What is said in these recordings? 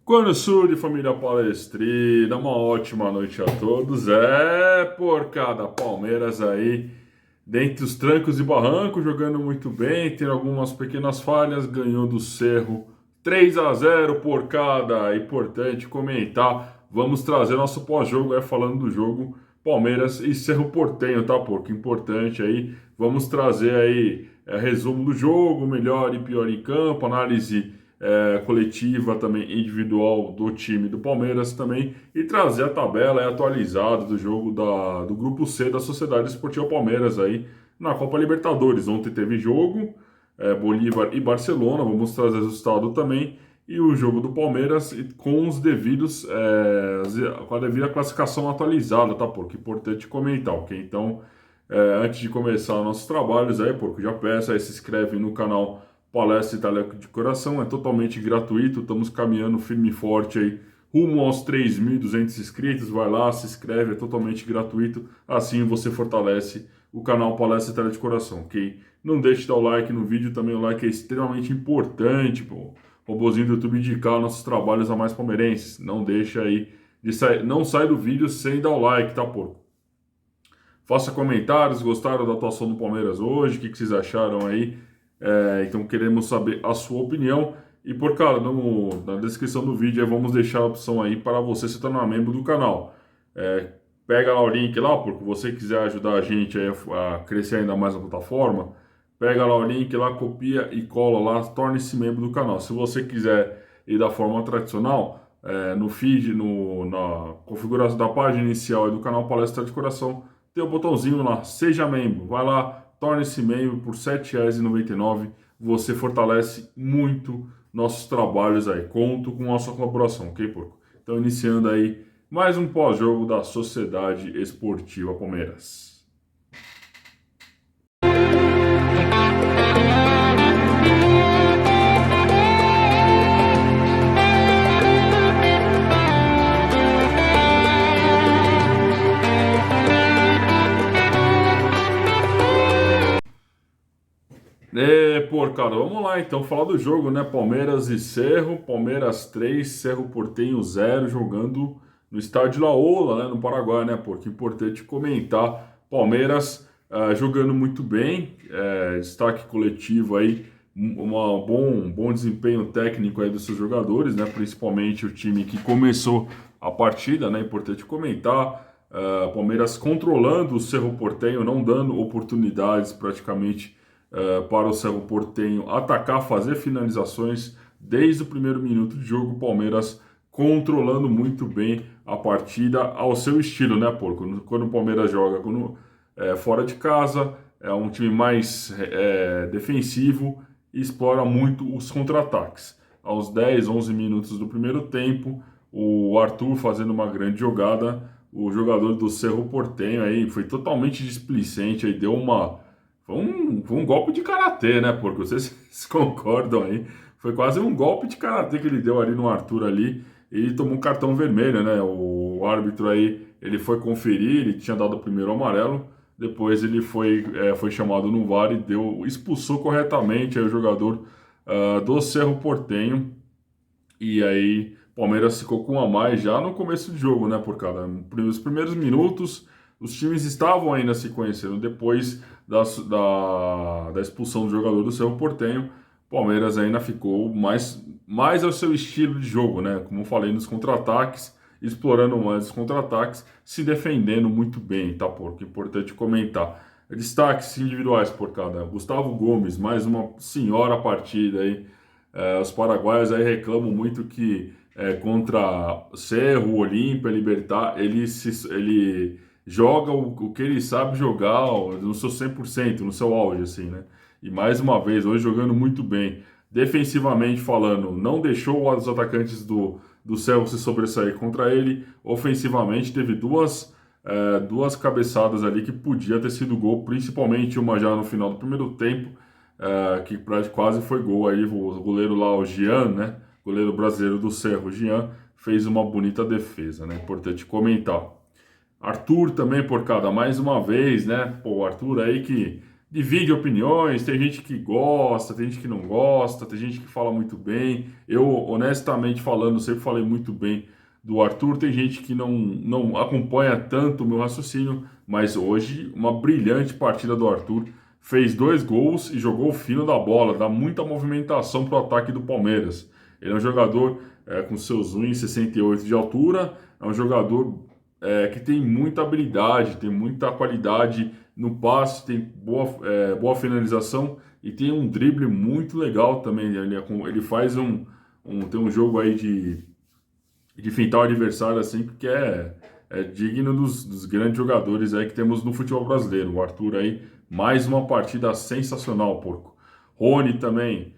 Quando surge, família palestrina, uma ótima noite a todos. Porcada, Palmeiras aí, dentre os trancos e barrancos, jogando muito bem, tem algumas pequenas falhas, ganhou do Cerro 3-0, porcada. Importante comentar, vamos trazer nosso pós-jogo, falando do jogo Palmeiras e Cerro Porteño, tá, porco? Importante aí, vamos trazer aí resumo do jogo, melhor e pior em campo, análise coletiva também individual do time do Palmeiras também e trazer a tabela atualizada do jogo do grupo C da Sociedade Esportiva Palmeiras aí na Copa Libertadores. Ontem teve jogo, Bolívar e Barcelona, vamos trazer resultado também e o jogo do Palmeiras com os devidos com a devida classificação atualizada, tá? Porque é importante comentar, ok? Então, antes de começar nossos trabalhos aí, porque já peço aí, se inscreve no canal Palestra Itália de Coração, é totalmente gratuito, estamos caminhando firme e forte aí, rumo aos 3.200 inscritos, vai lá, se inscreve, é totalmente gratuito, assim você fortalece o canal Palestra Itália de Coração, ok? Não deixe de dar o like no vídeo, também o like é extremamente importante, pô. O robozinho do YouTube indicar nossos trabalhos a mais palmeirenses, não deixa aí, não sai do vídeo sem dar o like, tá, porco? Faça comentários, gostaram da atuação do Palmeiras hoje, o que vocês acharam aí? Então queremos saber a sua opinião. E por cara, na descrição do vídeo vamos deixar a opção aí para você se tornar membro do canal. Pega lá o link lá, porque você quiser ajudar a gente aí a crescer ainda mais na plataforma. Pega lá o link lá, copia e cola lá, torne-se membro do canal. Se você quiser ir da forma tradicional, no feed, na configuração da página inicial do canal Palestra de Coração, tem o botãozinho lá, seja membro. Vai lá, torne-se membro por R$ 7,99. Você fortalece muito nossos trabalhos aí. Conto com a sua colaboração, ok, porco? Então, iniciando aí mais um pós-jogo da Sociedade Esportiva Palmeiras. Porcada, vamos lá então falar do jogo, né? Palmeiras e Cerro, Palmeiras 3, Cerro Porteño 0, jogando no estádio La Ola, né? No Paraguai, né? Porque é importante comentar, Palmeiras jogando muito bem, destaque coletivo aí, bom desempenho técnico aí dos seus jogadores, né? Principalmente o time que começou a partida, né? Importante comentar. Palmeiras controlando o Cerro Porteño, não dando oportunidades praticamente para o Cerro Porteño atacar, fazer finalizações desde o primeiro minuto de jogo. Palmeiras controlando muito bem a partida ao seu estilo, né, porco? Quando o Palmeiras joga fora de casa, é um time mais defensivo e explora muito os contra-ataques. Aos 10, 11 minutos do primeiro tempo, o Arthur fazendo uma grande jogada, o jogador do Cerro Porteño aí foi totalmente displicente, aí deu foi um golpe de karatê, né? Porque vocês concordam aí. Foi quase um golpe de karatê que ele deu ali no Arthur ali. E ele tomou um cartão vermelho, né? O árbitro aí, ele foi conferir, ele tinha dado o primeiro amarelo. Depois ele foi chamado no VAR e expulsou corretamente aí o jogador do Cerro Porteño. E aí, Palmeiras ficou com um a mais já no começo do jogo, né? Nos primeiros minutos, os times estavam ainda se conhecendo. Depois da expulsão do jogador do Cerro Porteño, Palmeiras ainda ficou mais ao seu estilo de jogo, né? Como eu falei, nos contra-ataques, explorando mais os contra-ataques, se defendendo muito bem, tá, porco? Importante comentar. Destaques individuais, porcada. Gustavo Gomes, mais uma senhora partida aí. Os paraguaios aí reclamam muito que contra Cerro, Olímpia, Libertad, ele joga o que ele sabe jogar no seu 100%, no seu auge, assim, né? E mais uma vez, hoje jogando muito bem. Defensivamente falando, não deixou os atacantes do Cerro se sobressair contra ele. Ofensivamente, teve duas cabeçadas ali que podia ter sido gol, principalmente uma já no final do primeiro tempo, que quase foi gol aí. O goleiro lá, o Jean, né? Goleiro brasileiro do Cerro, Jean, fez uma bonita defesa, né? Importante comentar. Arthur também, porcada, mais uma vez, né? Pô, o Arthur aí que divide opiniões, tem gente que gosta, tem gente que não gosta, tem gente que fala muito bem. Eu, honestamente falando, sempre falei muito bem do Arthur. Tem gente que não acompanha tanto o meu raciocínio, mas hoje, uma brilhante partida do Arthur. Fez 2 gols e jogou o fino da bola, dá muita movimentação para o ataque do Palmeiras. Ele é um jogador com seus 1,68 de altura, é um jogador que tem muita habilidade, tem muita qualidade no passe, tem boa finalização e tem um drible muito legal também. Ele faz tem um jogo aí de fintar o adversário assim que é digno dos grandes jogadores aí que temos no futebol brasileiro. O Arthur aí, mais uma partida sensacional, porco. Rony também,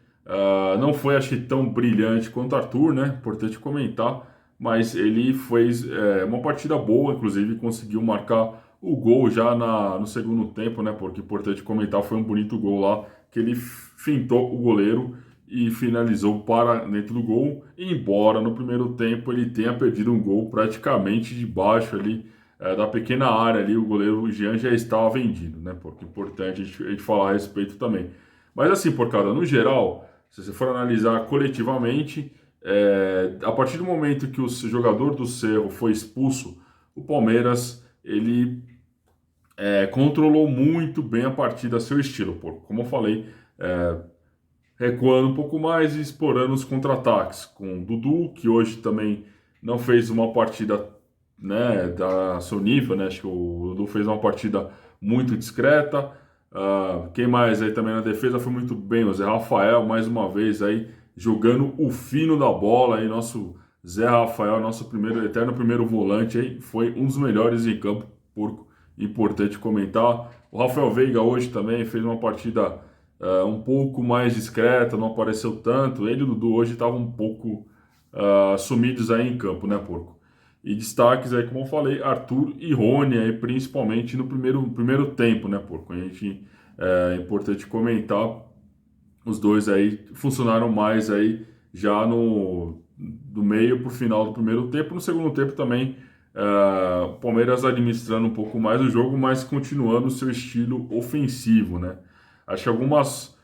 não foi acho que tão brilhante quanto o Arthur, né? Importante comentar, mas ele fez uma partida boa, inclusive conseguiu marcar o gol já no segundo tempo, né? Porque importante comentar, foi um bonito gol lá que ele fintou o goleiro e finalizou para dentro do gol, embora no primeiro tempo ele tenha perdido um gol praticamente debaixo ali da pequena área ali, o goleiro Jean já estava vendido, né? Porque é importante a gente falar a respeito também. Mas assim, porcada, no geral, se você for analisar coletivamente, a partir do momento que o jogador do Cerro foi expulso, o Palmeiras ele controlou muito bem a partida a seu estilo, porco. Como eu falei, recuando um pouco mais e explorando os contra-ataques com o Dudu, que hoje também não fez uma partida, né, da seu nível, né? Acho que o Dudu fez uma partida muito discreta. Quem mais aí também na defesa foi muito bem, o Zé Rafael, mais uma vez aí jogando o fino da bola aí, nosso Zé Rafael, nosso eterno primeiro volante aí, foi um dos melhores em campo, por importante comentar. O Rafael Veiga hoje também fez uma partida um pouco mais discreta, não apareceu tanto. Ele e o Dudu hoje estavam um pouco sumidos aí em campo, né, porco? E destaques aí, como eu falei, Arthur e Rony aí, principalmente no primeiro tempo, né, porco? É importante comentar, os dois aí funcionaram mais aí já do meio para o final do primeiro tempo. No segundo tempo também, o Palmeiras administrando um pouco mais o jogo, mas continuando o seu estilo ofensivo, né? Acho que algumas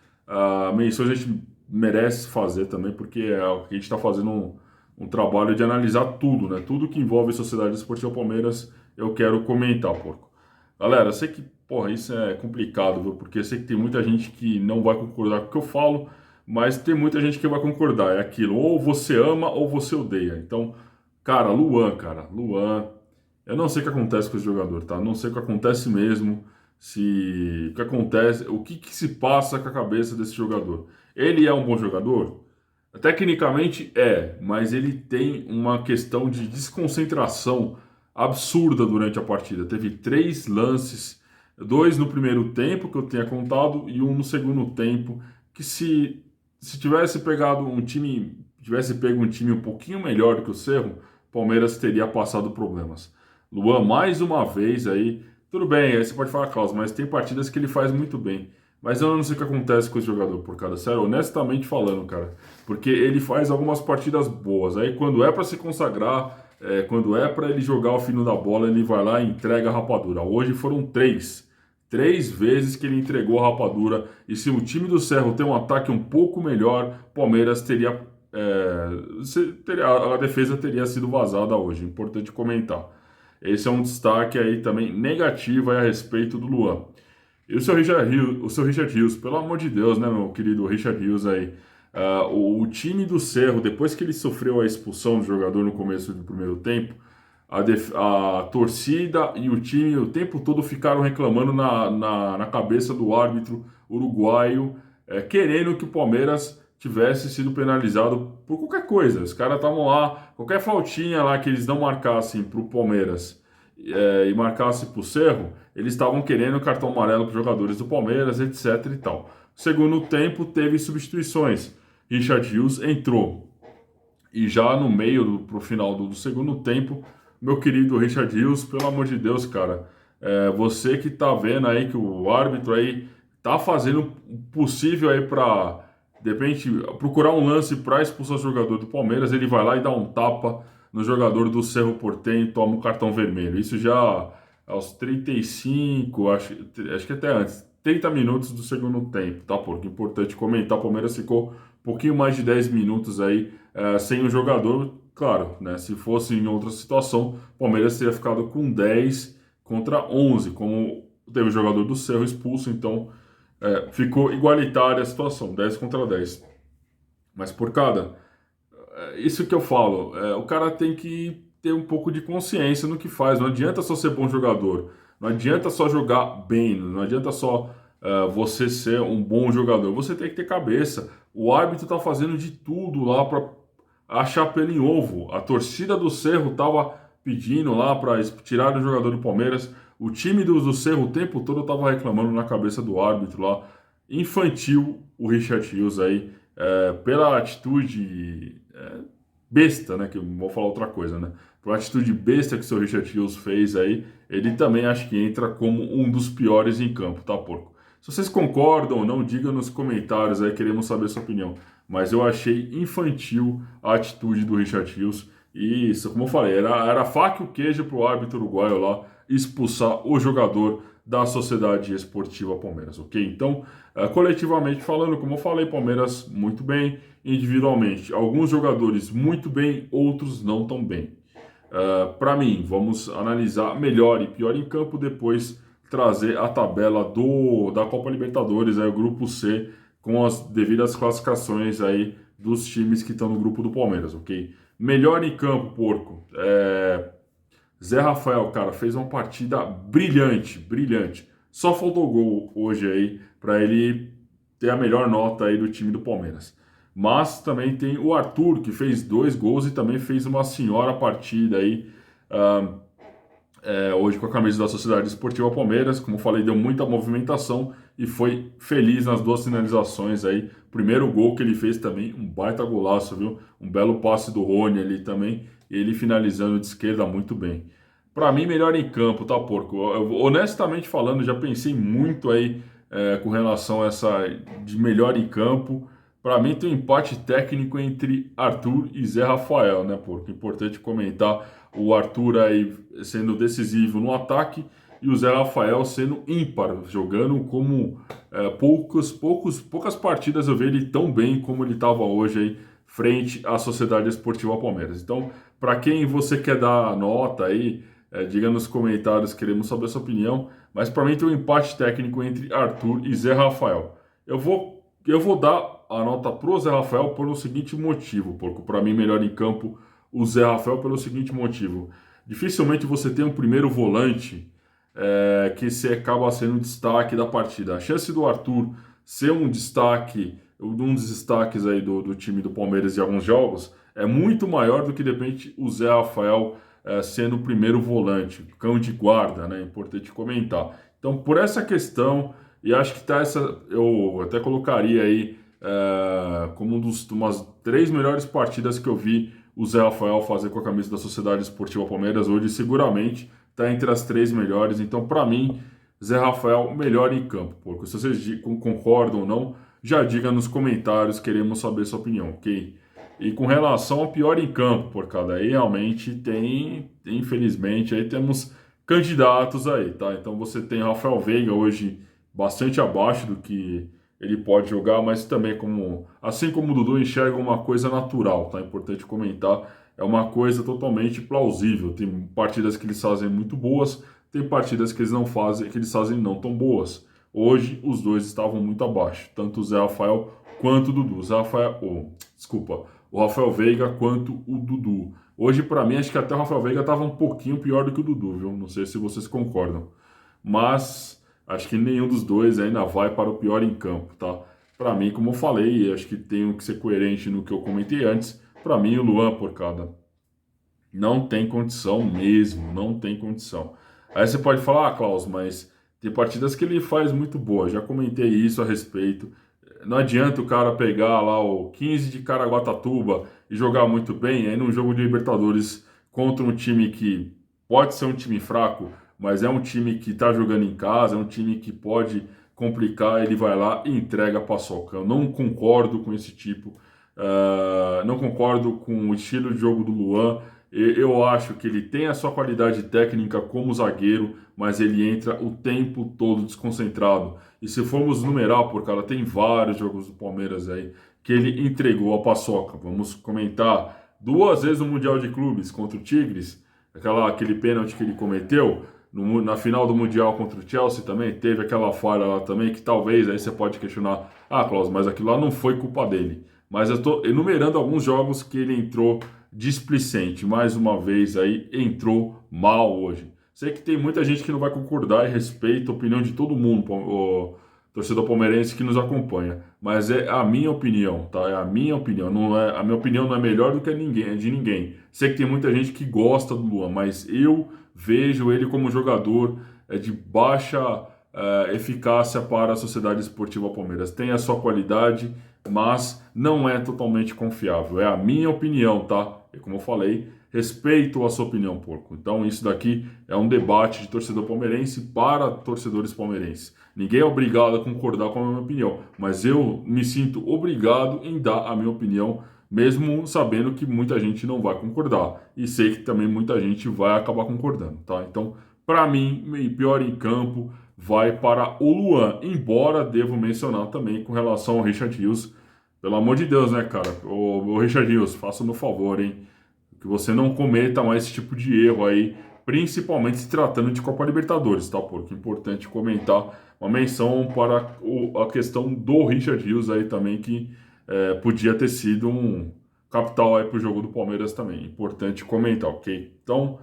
menções a gente merece fazer também, porque a gente está fazendo um trabalho de analisar tudo, né? Tudo que envolve a Sociedade Esportiva Palmeiras, eu quero comentar, porco. Galera, eu sei que, porra, isso é complicado, viu? Porque eu sei que tem muita gente que não vai concordar com o que eu falo, mas tem muita gente que vai concordar. É aquilo, ou você ama ou você odeia. Então, cara, Luan, eu não sei o que acontece com esse jogador, tá? Não sei o que acontece mesmo, o que acontece, o que se passa com a cabeça desse jogador. Ele é um bom jogador? Tecnicamente mas ele tem uma questão de desconcentração absurda durante a partida. Teve 3 lances, 2 no primeiro tempo, que eu tinha contado, e um no segundo tempo, que se tivesse pego um time um pouquinho melhor do que o Cerro, o Palmeiras teria passado problemas. Luan, mais uma vez aí, tudo bem, aí você pode falar, Klaus, mas tem partidas que ele faz muito bem. Mas eu não sei o que acontece com esse jogador, por cara, sério, honestamente falando, cara. Porque ele faz algumas partidas boas. Aí quando é para se consagrar, quando é para ele jogar o fino da bola, ele vai lá e entrega a rapadura. Hoje foram 3. 3 vezes que ele entregou a rapadura. E se o time do Cerro tem um ataque um pouco melhor, Palmeiras a defesa teria sido vazada hoje. Importante comentar. Esse é um destaque aí também negativo aí a respeito do Luan. E o seu Richard Rios, pelo amor de Deus, né, meu querido Richard Rios aí. O time do Cerro, depois que ele sofreu a expulsão do jogador no começo do primeiro tempo, a torcida e o time o tempo todo ficaram reclamando na cabeça do árbitro uruguaio, querendo que o Palmeiras tivesse sido penalizado por qualquer coisa. Os caras estavam lá, qualquer faltinha lá que eles não marcassem para o Palmeiras e marcasse para o Cerro, eles estavam querendo cartão amarelo para os jogadores do Palmeiras, etc e tal. Segundo tempo, teve substituições. Richard Hughes entrou. E já no meio, pro final do segundo tempo, meu querido Richard Hughes, pelo amor de Deus, cara, você que tá vendo aí que o árbitro aí tá fazendo o possível aí para de repente, procurar um lance para expulsar o jogador do Palmeiras, ele vai lá e dá um tapa no jogador do Cerro Porteño e toma o cartão vermelho. Isso já aos 35, acho que até antes, 30 minutos do segundo tempo, tá? Porque é importante comentar, o Palmeiras ficou um pouquinho mais de 10 minutos aí sem o jogador. Claro, né? Se fosse em outra situação, o Palmeiras teria ficado com 10 contra 11, como teve o jogador do Cerro expulso, então ficou igualitária a situação, 10 contra 10. Mas por cada isso que eu falo, o cara tem que ter um pouco de consciência no que faz. Não adianta só ser bom jogador, não adianta só jogar bem, não adianta só você ser um bom jogador. Você tem que ter cabeça. O árbitro tá fazendo de tudo lá para achar pelo em ovo. A torcida do Cerro tava pedindo lá para tirar o jogador do Palmeiras. O time do Cerro o tempo todo tava reclamando na cabeça do árbitro lá. Infantil o Richard Rios aí, pela atitude besta, né? Que eu vou falar outra coisa, né? Pela atitude besta que o seu Richard Rios fez aí, ele também acho que entra como um dos piores em campo, tá, porco? Se vocês concordam ou não, diga nos comentários aí, queremos saber a sua opinião. Mas eu achei infantil a atitude do Richard Rios. E isso, como eu falei, era faca e o queijo pro árbitro uruguaio lá expulsar o jogador da Sociedade Esportiva Palmeiras, ok? Então, coletivamente falando, como eu falei, Palmeiras muito bem, individualmente, alguns jogadores muito bem, outros não tão bem. Para mim, vamos analisar melhor e pior em campo, depois trazer a tabela da Copa Libertadores, aí, o grupo C, com as devidas classificações aí dos times que estão no grupo do Palmeiras, ok? Melhor em campo, porco. Zé Rafael, cara, fez uma partida brilhante, brilhante. Só faltou gol hoje aí para ele ter a melhor nota aí do time do Palmeiras. Mas também tem o Arthur, que fez 2 gols e também fez uma senhora partida aí hoje com a camisa da Sociedade Esportiva Palmeiras. Como eu falei, deu muita movimentação e foi feliz nas 2 finalizações aí. Primeiro gol que ele fez também, um baita golaço, viu? Um belo passe do Rony ali também, ele finalizando de esquerda muito bem. Para mim, melhor em campo, tá, porco? Honestamente falando, já pensei muito aí com relação a essa de melhor em campo. Para mim, tem um empate técnico entre Arthur e Zé Rafael, né, porco? Importante comentar o Arthur aí sendo decisivo no ataque e o Zé Rafael sendo ímpar, jogando como poucas partidas eu vi ele tão bem como ele estava hoje aí frente à Sociedade Esportiva Palmeiras. Então, para quem você quer dar nota aí, diga nos comentários, queremos saber a sua opinião. Mas para mim tem um empate técnico entre Arthur e Zé Rafael. Eu vou dar a nota pro Zé Rafael pelo seguinte motivo, porque para mim melhor em campo o Zé Rafael pelo seguinte motivo. Dificilmente você tem um primeiro volante que se acaba sendo um destaque da partida. A chance do Arthur ser um destaque, um dos destaques aí do time do Palmeiras em alguns jogos, é muito maior do que de repente o Zé Rafael sendo o primeiro volante, cão de guarda, né? Importante comentar. Então, por essa questão, e acho que tá eu até colocaria aí como umas 3 melhores partidas que eu vi o Zé Rafael fazer com a camisa da Sociedade Esportiva Palmeiras hoje, seguramente está entre as 3 melhores. Então, para mim, Zé Rafael melhor em campo. Porque se vocês concordam ou não, já diga nos comentários, queremos saber sua opinião, ok? E com relação ao pior em campo, porcada, aí realmente infelizmente, aí temos candidatos aí, tá? Então você tem Rafael Veiga hoje bastante abaixo do que ele pode jogar, mas também assim como o Dudu enxerga uma coisa natural, tá? Importante comentar, é uma coisa totalmente plausível. Tem partidas que eles fazem muito boas, tem partidas que eles não fazem, que eles fazem não tão boas. Hoje os dois estavam muito abaixo, tanto o Zé Rafael quanto o Dudu. O Rafael Veiga quanto o Dudu. Hoje, para mim, acho que até o Rafael Veiga estava um pouquinho pior do que o Dudu, viu? Não sei se vocês concordam. Mas acho que nenhum dos dois ainda vai para o pior em campo, tá? Para mim, como eu falei, acho que tenho que ser coerente no que eu comentei antes. Para mim, o Luan Porcada não tem condição mesmo, não tem condição. Aí você pode falar, Klaus, mas tem partidas que ele faz muito boa. Já comentei isso a respeito. Não adianta o cara pegar lá o 15 de Caraguatatuba e jogar muito bem, aí num jogo de Libertadores contra um time que pode ser um time fraco, mas é um time que está jogando em casa, é um time que pode complicar, ele vai lá e entrega a paçoca. Eu não concordo com esse tipo, não concordo com o estilo de jogo do Luan. Eu acho que ele tem a sua qualidade técnica como zagueiro, mas ele entra o tempo todo desconcentrado. E se formos numerar, por cara, tem vários jogos do Palmeiras aí que ele entregou a paçoca. Vamos comentar 2 vezes no Mundial de Clubes contra o Tigres, aquele pênalti que ele cometeu. Na final do Mundial contra o Chelsea também, teve aquela falha lá também, que talvez aí você pode questionar, Klaus, mas aquilo lá não foi culpa dele. Mas eu estou enumerando alguns jogos que ele entrou displicente. Mais uma vez aí, entrou mal hoje. Sei que tem muita gente que não vai concordar e respeita a opinião de todo mundo, o torcedor palmeirense que nos acompanha. Mas é a minha opinião, tá? É a minha opinião. Não é, a minha opinião não é melhor do que de ninguém. Sei que tem muita gente que gosta do Luan, mas eu vejo ele como jogador de baixa eficácia para a Sociedade Esportiva Palmeiras. Tem a sua qualidade, mas não é totalmente confiável. É a minha opinião, tá? E como eu falei, respeito a sua opinião, porco. Então isso daqui é um debate de torcedor palmeirense para torcedores palmeirenses. Ninguém é obrigado a concordar com a minha opinião, mas eu me sinto obrigado em dar a minha opinião, mesmo sabendo que muita gente não vai concordar. E sei que também muita gente vai acabar concordando, tá? Então, para mim, pior em campo vai para o Luan, embora devo mencionar também com relação ao Richard Rios. Pelo amor de Deus, né, cara? Ô Richard Rios, faça no favor, hein? Que você não cometa mais esse tipo de erro aí, principalmente se tratando de Copa Libertadores, tá? Porque é importante comentar uma menção para a questão do Richard Rios aí também, que podia ter sido um capital aí para o jogo do Palmeiras também. Importante comentar, ok? Então,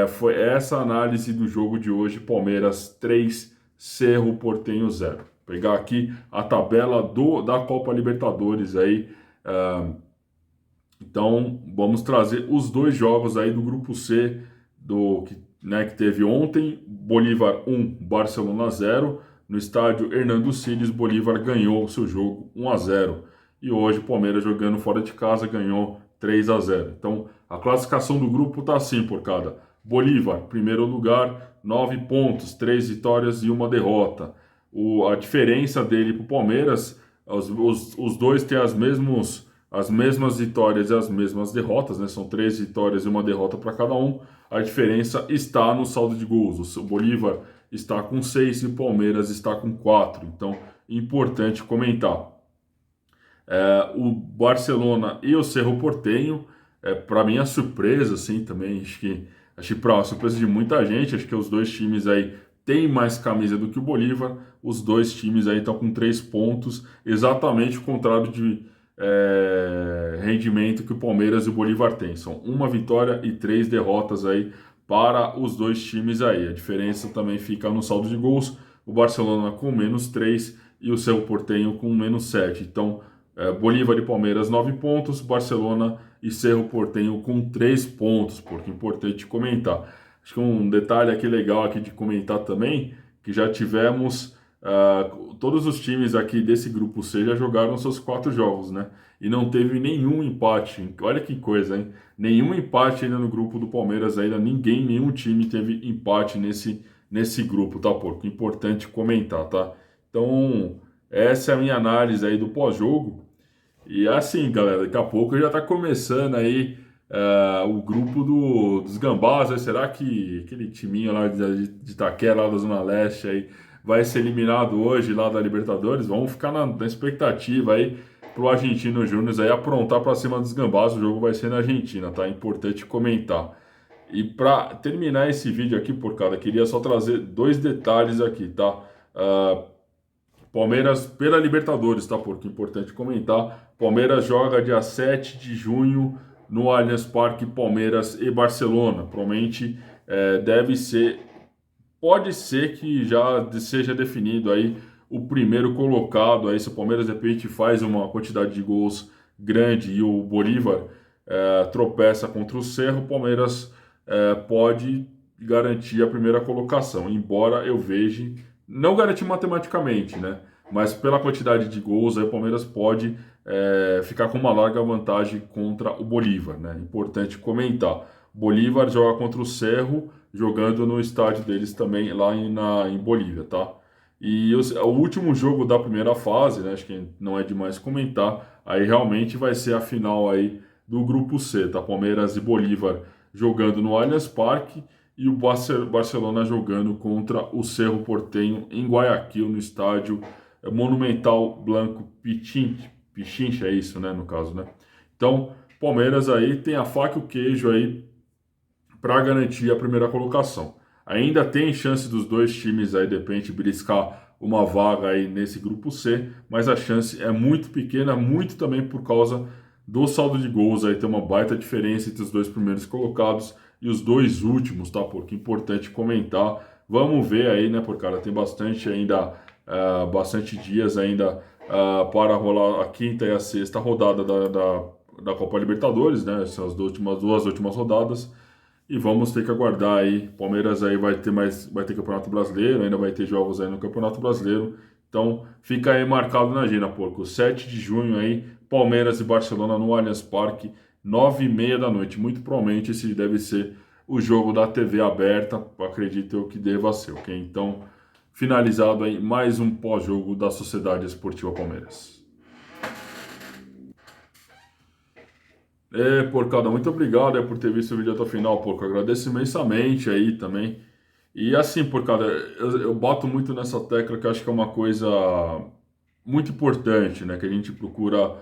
foi essa a análise do jogo de hoje, Palmeiras 3, Cerro Porteño 0. Vou pegar aqui a tabela da Copa Libertadores aí. Então, vamos trazer os 2 jogos aí do grupo C que teve ontem. Bolívar 1, Barcelona 0. No estádio Hernando Siles, Bolívar ganhou o seu jogo 1-0. E hoje, Palmeiras jogando fora de casa ganhou 3-0. Então, a classificação do grupo está assim, por cada. Bolívar, primeiro lugar, 9 pontos, 3 vitórias e 1 derrota. A diferença dele para o Palmeiras, os dois têm as mesmas vitórias e as mesmas derrotas, né? São 3 vitórias e 1 derrota para cada um. A diferença está no saldo de gols. O Bolívar está com 6 e o Palmeiras está com 4. Então, importante comentar. O Barcelona e o Cerro Porteño, para mim, a surpresa, assim, também, acho que para surpresa de muita gente, acho que os 2 times aí têm mais camisa do que o Bolívar. Os 2 times aí estão com 3 pontos, exatamente o contrário de rendimento que o Palmeiras e o Bolívar têm. São 1 vitória e 3 derrotas aí para os 2 times aí. A diferença também fica no saldo de gols. O Barcelona com -3 e o Cerro Porteño com -7. Então, Bolívar e Palmeiras 9 pontos, Barcelona e Cerro Porteño com 3 pontos, porque é importante comentar. Acho que um detalhe aqui legal aqui de comentar também, que já tivemos todos os times aqui desse grupo C já jogaram seus 4 jogos, né? E não teve nenhum empate. Olha que coisa, hein? Nenhum empate ainda no grupo do Palmeiras, ainda nenhum time teve empate nesse grupo, tá, porco? Importante comentar, tá? Então, essa é a minha análise aí do pós-jogo. E assim, galera, daqui a pouco já tá começando aí o grupo dos Gambás. Aí, será que aquele timinho lá de Itaquera, lá da Zona Leste, aí, vai ser eliminado hoje lá da Libertadores? Vamos ficar na expectativa aí pro Argentino Júnior aí aprontar para cima dos Gambás. O jogo vai ser na Argentina, tá? Importante comentar. E para terminar esse vídeo aqui, porcada, queria só trazer 2 detalhes aqui, tá? Palmeiras pela Libertadores, tá? Porque é importante comentar. Palmeiras joga dia 7 de junho no Allianz Parque, Palmeiras e Barcelona. Provavelmente pode ser que já seja definido aí o primeiro colocado. Aí se o Palmeiras de repente faz uma quantidade de gols grande e o Bolívar tropeça contra o Cerro, o Palmeiras pode garantir a primeira colocação. Embora eu veja, não garantir matematicamente, né? Mas pela quantidade de gols, aí o Palmeiras pode ficar com uma larga vantagem contra o Bolívar, né? Importante comentar. Bolívar joga contra o Cerro, jogando no estádio deles também lá em Bolívia, tá? E o último jogo da primeira fase, né? Acho que não é demais comentar. Aí realmente vai ser a final aí do grupo C, tá? Palmeiras e Bolívar jogando no Allianz Parque e o Barcelona jogando contra o Cerro Porteño em Guayaquil, no estádio Monumental Blanco Pichincha, é isso, né, no caso, né? Então, Palmeiras aí tem a faca e o queijo aí para garantir a primeira colocação. Ainda tem chance dos dois times aí, de repente, beliscar uma vaga aí nesse grupo C, mas a chance é muito pequena, muito também por causa do saldo de gols. Aí tem uma baita diferença entre os dois primeiros colocados e os dois últimos, tá? Porque é importante comentar. Vamos ver aí, né, por cara, tem bastante ainda, bastante dias ainda para rolar a quinta e a sexta rodada da Copa Libertadores, né? Essas duas últimas rodadas. E vamos ter que aguardar aí. Palmeiras aí vai ter Campeonato Brasileiro, ainda vai ter jogos aí no Campeonato Brasileiro. Então fica aí marcado na agenda, porco. 7 de junho aí, Palmeiras e Barcelona no Allianz Parque, 9h30 da noite. Muito provavelmente esse deve ser o jogo da TV aberta, acredito eu que deva ser, ok? Então, finalizado aí mais um pós-jogo da Sociedade Esportiva Palmeiras. Porcada, muito obrigado por ter visto o vídeo até o final, porco. Agradeço imensamente aí também. E assim, porcada, eu bato muito nessa tecla que eu acho que é uma coisa muito importante, né? Que a gente procura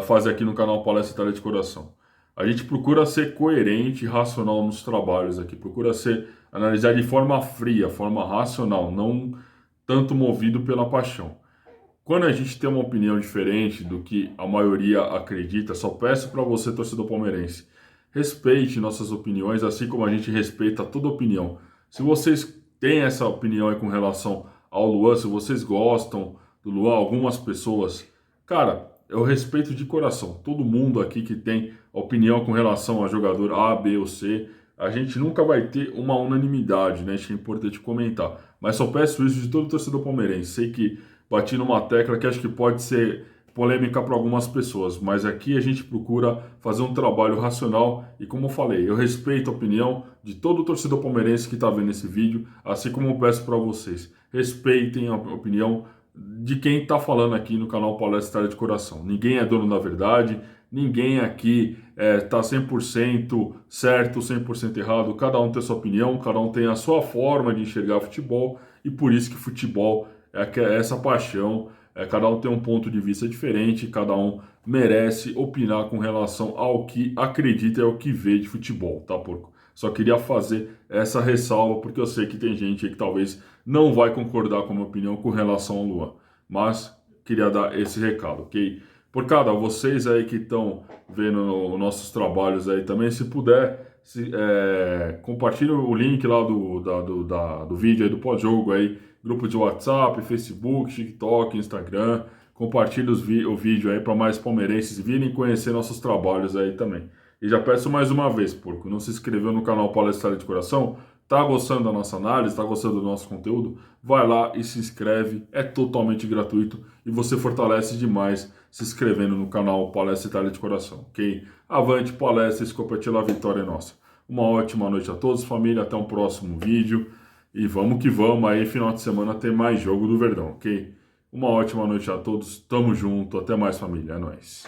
fazer aqui no canal Palestra Itália de Coração. A gente procura ser coerente e racional nos trabalhos aqui. Procura analisar de forma fria, forma racional, não tanto movido pela paixão. Quando a gente tem uma opinião diferente do que a maioria acredita, só peço para você, torcedor palmeirense, respeite nossas opiniões, assim como a gente respeita toda opinião. Se vocês têm essa opinião aí com relação ao Luan, se vocês gostam do Luan, algumas pessoas, cara, eu respeito de coração. Todo mundo aqui que tem opinião com relação a jogador A, B ou C, a gente nunca vai ter uma unanimidade, né? Acho que é importante comentar. Mas só peço isso de todo torcedor palmeirense. Sei que bati numa tecla que acho que pode ser polêmica para algumas pessoas, mas aqui a gente procura fazer um trabalho racional e, como eu falei, eu respeito a opinião de todo torcedor palmeirense que está vendo esse vídeo, assim como eu peço para vocês, respeitem a opinião de quem está falando aqui no canal Palestra Itália de Coração. Ninguém é dono da verdade, ninguém aqui está 100% certo, 100% errado, cada um tem a sua opinião, cada um tem a sua forma de enxergar futebol e por isso que futebol é essa paixão, cada um tem um ponto de vista diferente, cada um merece opinar com relação ao que acredita e ao que vê de futebol, tá, porco? Só queria fazer essa ressalva, porque eu sei que tem gente aí que talvez não vai concordar com a minha opinião com relação ao Luan, mas queria dar esse recado, ok? Porcada, vocês aí que estão vendo nossos trabalhos aí também, se puder, compartilhe o link lá do vídeo aí do pós-jogo aí, grupo de WhatsApp, Facebook, TikTok, Instagram. Compartilhe o vídeo aí para mais palmeirenses virem conhecer nossos trabalhos aí também. E já peço mais uma vez, porco, não se inscreveu no canal Palestra de Coração? Tá gostando da nossa análise? Tá gostando do nosso conteúdo? Vai lá e se inscreve, é totalmente gratuito e você fortalece demais se inscrevendo no canal Palestra Itália de Coração, ok? Avante palestra, escopetila, a vitória é nossa. Uma ótima noite a todos, família, até um próximo vídeo. E vamos que vamos, aí final de semana tem mais jogo do Verdão, ok? Uma ótima noite a todos, tamo junto, até mais família, é nóis.